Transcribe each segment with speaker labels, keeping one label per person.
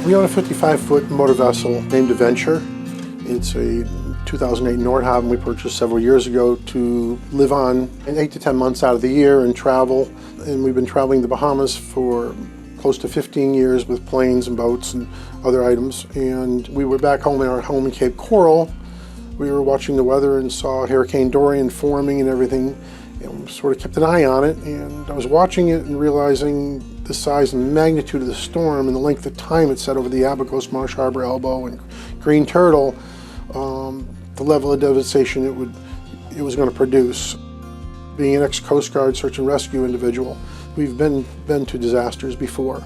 Speaker 1: We own a 55-foot motor vessel named Adventure. It's a 2008 Nordhaven we purchased several years ago to live on in 8 to 10 months out of the year and travel. And we've been traveling the Bahamas for close to 15 years with planes and boats and other items. And we were back home in our home in Cape Coral. We were watching the weather and saw Hurricane Dorian forming and everything. And we sort of kept an eye on it. And I was watching it and realizing the size and magnitude of the storm and the length of time it set over the Abydos, Marsh Harbor, Elbow, and Green Turtle, the level of devastation it was going to produce. Being an ex-Coast Guard search and rescue individual, we've been to disasters before,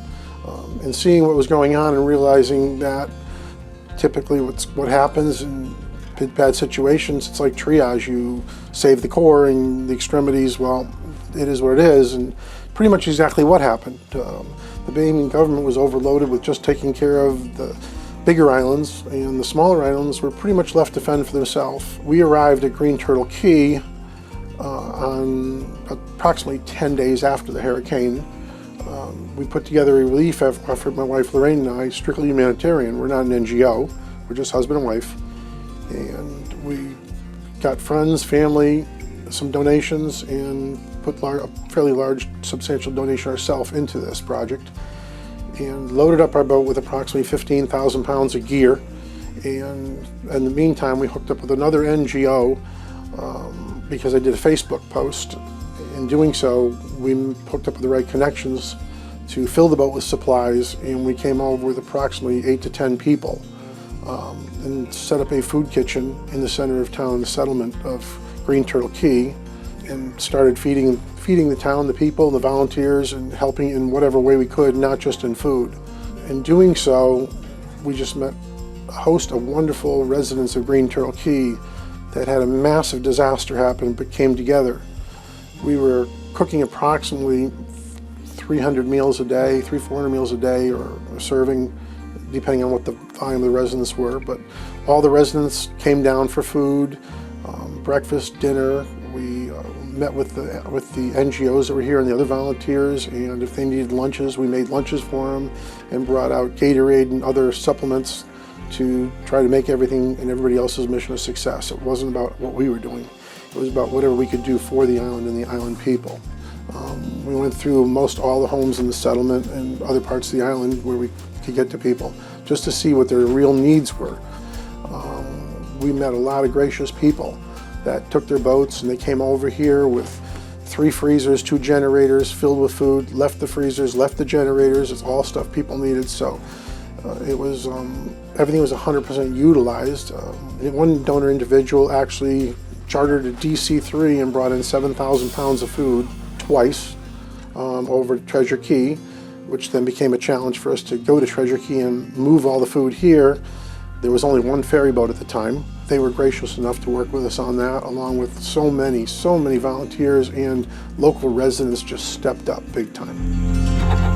Speaker 1: and seeing what was going on and realizing that typically what happens in bad situations, it's like triage. You save the core and the extremities, well, it is what it is, and pretty much exactly what happened. The Bahamian government was overloaded with just taking care of the bigger islands, and the smaller islands were pretty much left to fend for themselves. We arrived at Green Turtle Cay on approximately 10 days after the hurricane. We put together a relief effort, my wife Lorraine and I, strictly humanitarian. We're not an NGO, we're just husband and wife. And we got friends, family, some donations, and put a fairly large, substantial donation ourselves into this project, and loaded up our boat with approximately 15,000 pounds of gear. And in the meantime, we hooked up with another NGO because I did a Facebook post. In doing so, we hooked up with the right connections to fill the boat with supplies, and we came over with approximately 8 to 10 people and set up a food kitchen in the center of town, the settlement of Green Turtle Cay, and started feeding the town, the people, the volunteers, and helping in whatever way we could, not just in food. In doing so, we just met a host of wonderful residents of Green Turtle Cay that had a massive disaster happen but came together. We were cooking approximately 300 meals a day, 300-400 meals a day, or serving, depending on what the volume of the residents were. But all the residents came down for food, breakfast, dinner. We met with the NGOs that were here and the other volunteers, and if they needed lunches, we made lunches for them and brought out Gatorade and other supplements to try to make everything and everybody else's mission a success. It wasn't about what we were doing. It was about whatever we could do for the island and the island people. We went through most all the homes in the settlement and other parts of the island where we could get to people, just to see what their real needs were. We met a lot of gracious people that took their boats and they came over here with 3 freezers, 2 generators filled with food, left the freezers, left the generators. It's all stuff people needed. So it was, everything was 100% utilized. One donor individual actually chartered a DC-3 and brought in 7,000 pounds of food twice over to Treasure Cay, which then became a challenge for us to go to Treasure Cay and move all the food here. There was only one ferry boat at the time. They were gracious enough to work with us on that, along with so many volunteers, and local residents just stepped up big time.